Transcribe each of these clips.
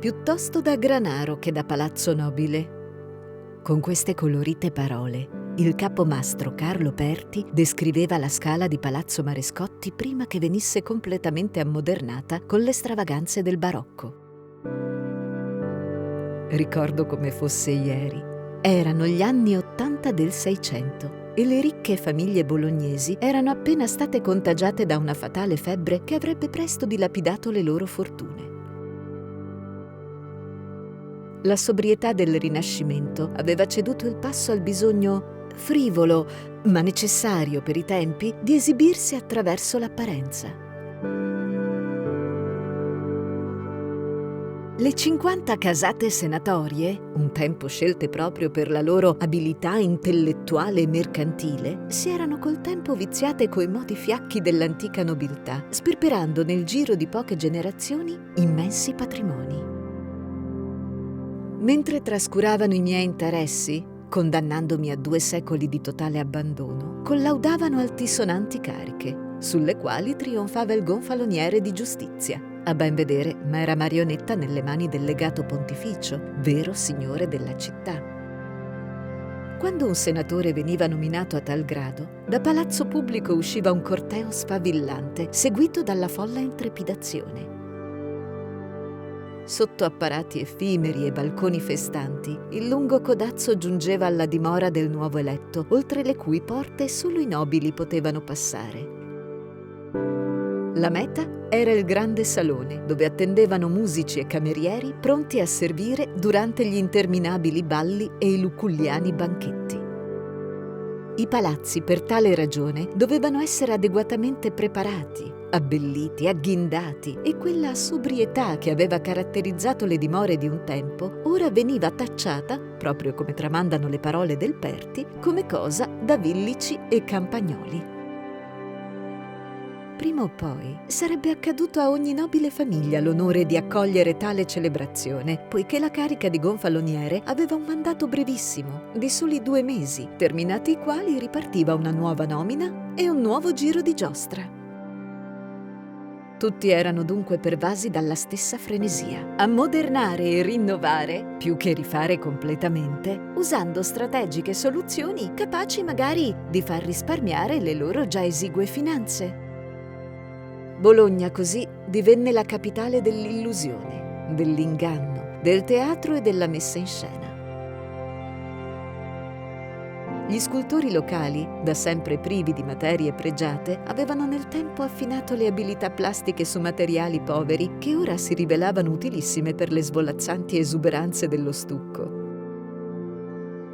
piuttosto da granaro che da palazzo nobile». Con queste colorite parole, il capomastro Carlo Perti descriveva la scala di Palazzo Marescotti prima che venisse completamente ammodernata con le stravaganze del barocco. Ricordo come fosse ieri. Erano gli anni '80 del Seicento e le ricche famiglie bolognesi erano appena state contagiate da una fatale febbre che avrebbe presto dilapidato le loro fortune. La sobrietà del Rinascimento aveva ceduto il passo al bisogno frivolo, ma necessario per i tempi, di esibirsi attraverso l'apparenza. Le 50 casate senatorie, un tempo scelte proprio per la loro abilità intellettuale e mercantile, si erano col tempo viziate coi modi fiacchi dell'antica nobiltà, sperperando nel giro di poche generazioni immensi patrimoni. Mentre trascuravano i miei interessi, condannandomi a 2 secoli di totale abbandono, collaudavano altisonanti cariche, sulle quali trionfava il gonfaloniere di giustizia. A ben vedere, ma era marionetta nelle mani del legato pontificio, vero signore della città. Quando un senatore veniva nominato a tal grado, da palazzo pubblico usciva un corteo sfavillante, seguito dalla folla in trepidazione. Sotto apparati effimeri e balconi festanti, il lungo codazzo giungeva alla dimora del nuovo eletto, oltre le cui porte solo i nobili potevano passare. La meta era il grande salone, dove attendevano musici e camerieri pronti a servire durante gli interminabili balli e i luculliani banchetti. I palazzi, per tale ragione, dovevano essere adeguatamente preparati, abbelliti, agghindati, e quella sobrietà che aveva caratterizzato le dimore di un tempo ora veniva tacciata, proprio come tramandano le parole del Perti, come cosa da villici e campagnoli. Prima o poi sarebbe accaduto a ogni nobile famiglia l'onore di accogliere tale celebrazione, poiché la carica di gonfaloniere aveva un mandato brevissimo, di soli 2 mesi, terminati i quali ripartiva una nuova nomina e un nuovo giro di giostra. Tutti erano dunque pervasi dalla stessa frenesia, ammodernare e rinnovare, più che rifare completamente, usando strategiche soluzioni capaci magari di far risparmiare le loro già esigue finanze. Bologna così divenne la capitale dell'illusione, dell'inganno, del teatro e della messa in scena. Gli scultori locali, da sempre privi di materie pregiate, avevano nel tempo affinato le abilità plastiche su materiali poveri che ora si rivelavano utilissime per le svolazzanti esuberanze dello stucco.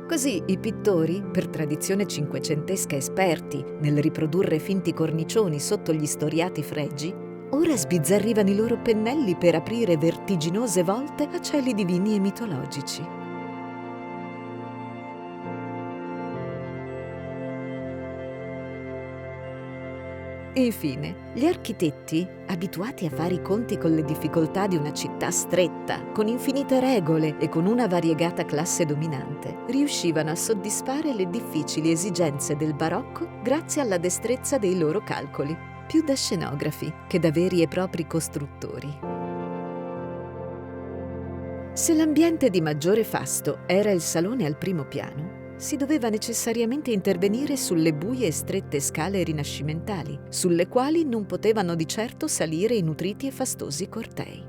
Così i pittori, per tradizione cinquecentesca esperti nel riprodurre finti cornicioni sotto gli storiati fregi, ora sbizzarrivano i loro pennelli per aprire vertiginose volte a cieli divini e mitologici. Infine, gli architetti, abituati a fare i conti con le difficoltà di una città stretta, con infinite regole e con una variegata classe dominante, riuscivano a soddisfare le difficili esigenze del barocco grazie alla destrezza dei loro calcoli, più da scenografi che da veri e propri costruttori. Se l'ambiente di maggiore fasto era il salone al primo piano, si doveva necessariamente intervenire sulle buie e strette scale rinascimentali, sulle quali non potevano di certo salire i nutriti e fastosi cortei.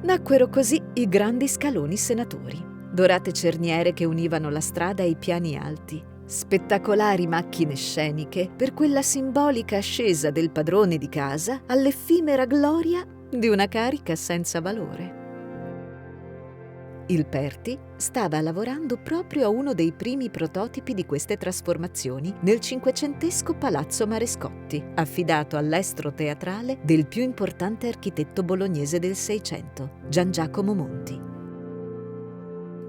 Nacquero così i grandi scaloni senatori, dorate cerniere che univano la strada ai piani alti, spettacolari macchine sceniche per quella simbolica ascesa del padrone di casa all'effimera gloria di una carica senza valore. Il Perti stava lavorando proprio a uno dei primi prototipi di queste trasformazioni nel cinquecentesco Palazzo Marescotti, affidato all'estro teatrale del più importante architetto bolognese del Seicento, Gian Giacomo Monti.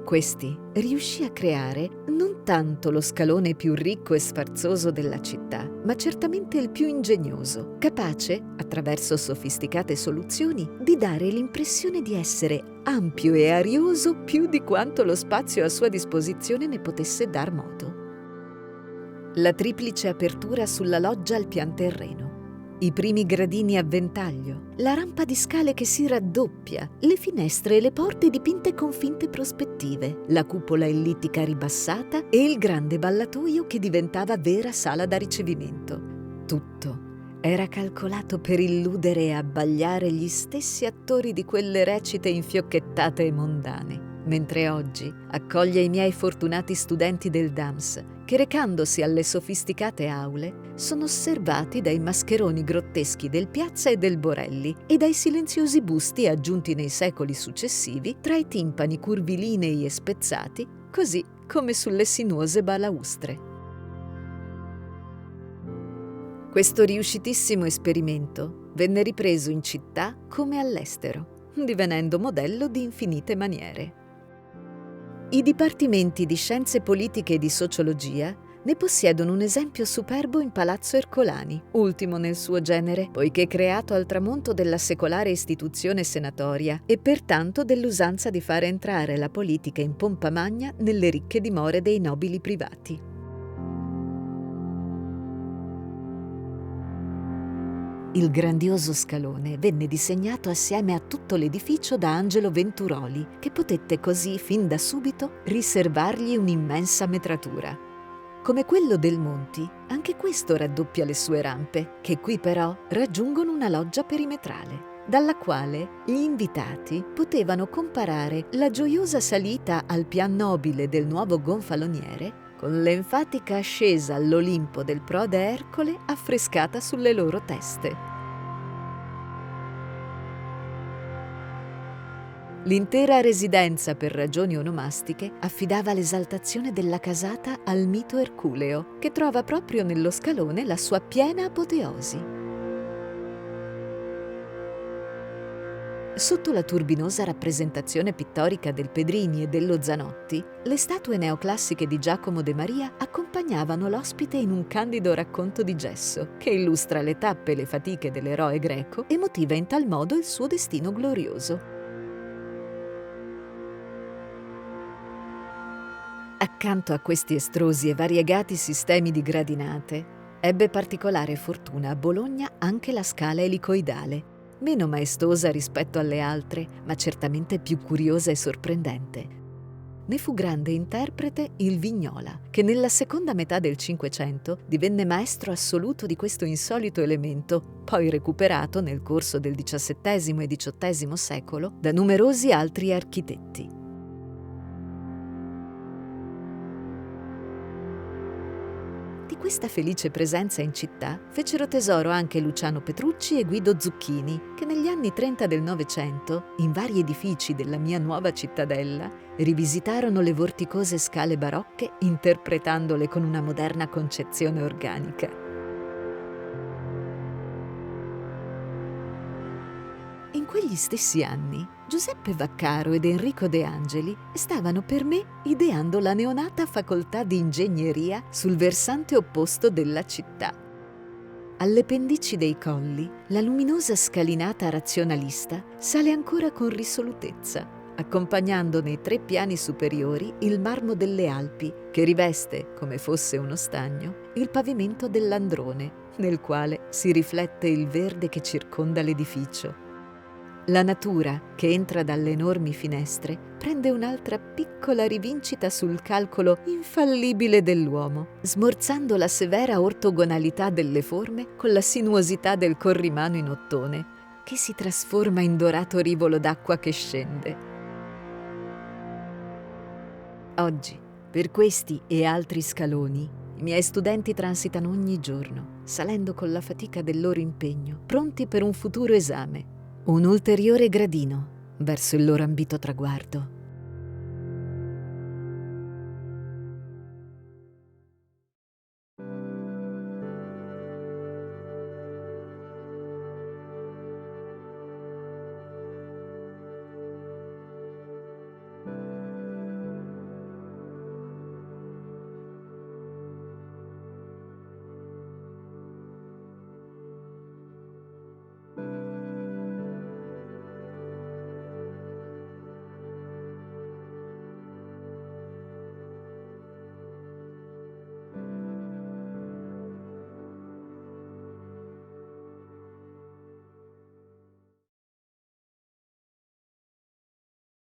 Questi riuscì a creare non tanto lo scalone più ricco e sfarzoso della città, ma certamente il più ingegnoso, capace, attraverso sofisticate soluzioni, di dare l'impressione di essere ampio e arioso più di quanto lo spazio a sua disposizione ne potesse dar modo. La triplice apertura sulla loggia al pian terreno, I primi gradini a ventaglio, la rampa di scale che si raddoppia, le finestre e le porte dipinte con finte prospettive, la cupola ellittica ribassata e il grande ballatoio che diventava vera sala da ricevimento. Tutto era calcolato per illudere e abbagliare gli stessi attori di quelle recite infiocchettate e mondane. Mentre oggi accoglie i miei fortunati studenti del DAMS che, recandosi alle sofisticate aule, sono osservati dai mascheroni grotteschi del Piazza e del Borelli e dai silenziosi busti aggiunti nei secoli successivi tra i timpani curvilinei e spezzati, così come sulle sinuose balaustre. Questo riuscitissimo esperimento venne ripreso in città come all'estero, divenendo modello di infinite maniere. I dipartimenti di Scienze Politiche e di Sociologia ne possiedono un esempio superbo in Palazzo Ercolani, ultimo nel suo genere, poiché creato al tramonto della secolare istituzione senatoria e pertanto dell'usanza di fare entrare la politica in pompa magna nelle ricche dimore dei nobili privati. Il grandioso scalone venne disegnato assieme a tutto l'edificio da Angelo Venturoli, che potette così, fin da subito, riservargli un'immensa metratura. Come quello del Monti, anche questo raddoppia le sue rampe, che qui però raggiungono una loggia perimetrale, dalla quale gli invitati potevano comparare la gioiosa salita al pian nobile del nuovo gonfaloniere con l'enfatica ascesa all'Olimpo del prode Ercole affrescata sulle loro teste. L'intera residenza, per ragioni onomastiche, affidava l'esaltazione della casata al mito erculeo, che trova proprio nello scalone la sua piena apoteosi. Sotto la turbinosa rappresentazione pittorica del Pedrini e dello Zanotti, le statue neoclassiche di Giacomo de Maria accompagnavano l'ospite in un candido racconto di gesso che illustra le tappe e le fatiche dell'eroe greco e motiva in tal modo il suo destino glorioso. Accanto a questi estrosi e variegati sistemi di gradinate, ebbe particolare fortuna a Bologna anche la scala elicoidale, meno maestosa rispetto alle altre, ma certamente più curiosa e sorprendente. Ne fu grande interprete il Vignola, che nella seconda metà del Cinquecento divenne maestro assoluto di questo insolito elemento, poi recuperato nel corso del XVII e XVIII secolo da numerosi altri architetti. Di questa felice presenza in città fecero tesoro anche Luciano Petrucci e Guido Zucchini, che negli anni 30 del Novecento, in vari edifici della mia nuova cittadella, rivisitarono le vorticose scale barocche interpretandole con una moderna concezione organica. In quegli stessi anni, Giuseppe Vaccaro ed Enrico De Angeli stavano per me ideando la neonata facoltà di ingegneria sul versante opposto della città. Alle pendici dei colli, la luminosa scalinata razionalista sale ancora con risolutezza, accompagnando nei 3 piani superiori il marmo delle Alpi, che riveste, come fosse uno stagno, il pavimento dell'Androne, nel quale si riflette il verde che circonda l'edificio. La natura, che entra dalle enormi finestre, prende un'altra piccola rivincita sul calcolo infallibile dell'uomo, smorzando la severa ortogonalità delle forme con la sinuosità del corrimano in ottone, che si trasforma in dorato rivolo d'acqua che scende. Oggi, per questi e altri scaloni, i miei studenti transitano ogni giorno, salendo con la fatica del loro impegno, pronti per un futuro esame, un ulteriore gradino verso il loro ambito traguardo.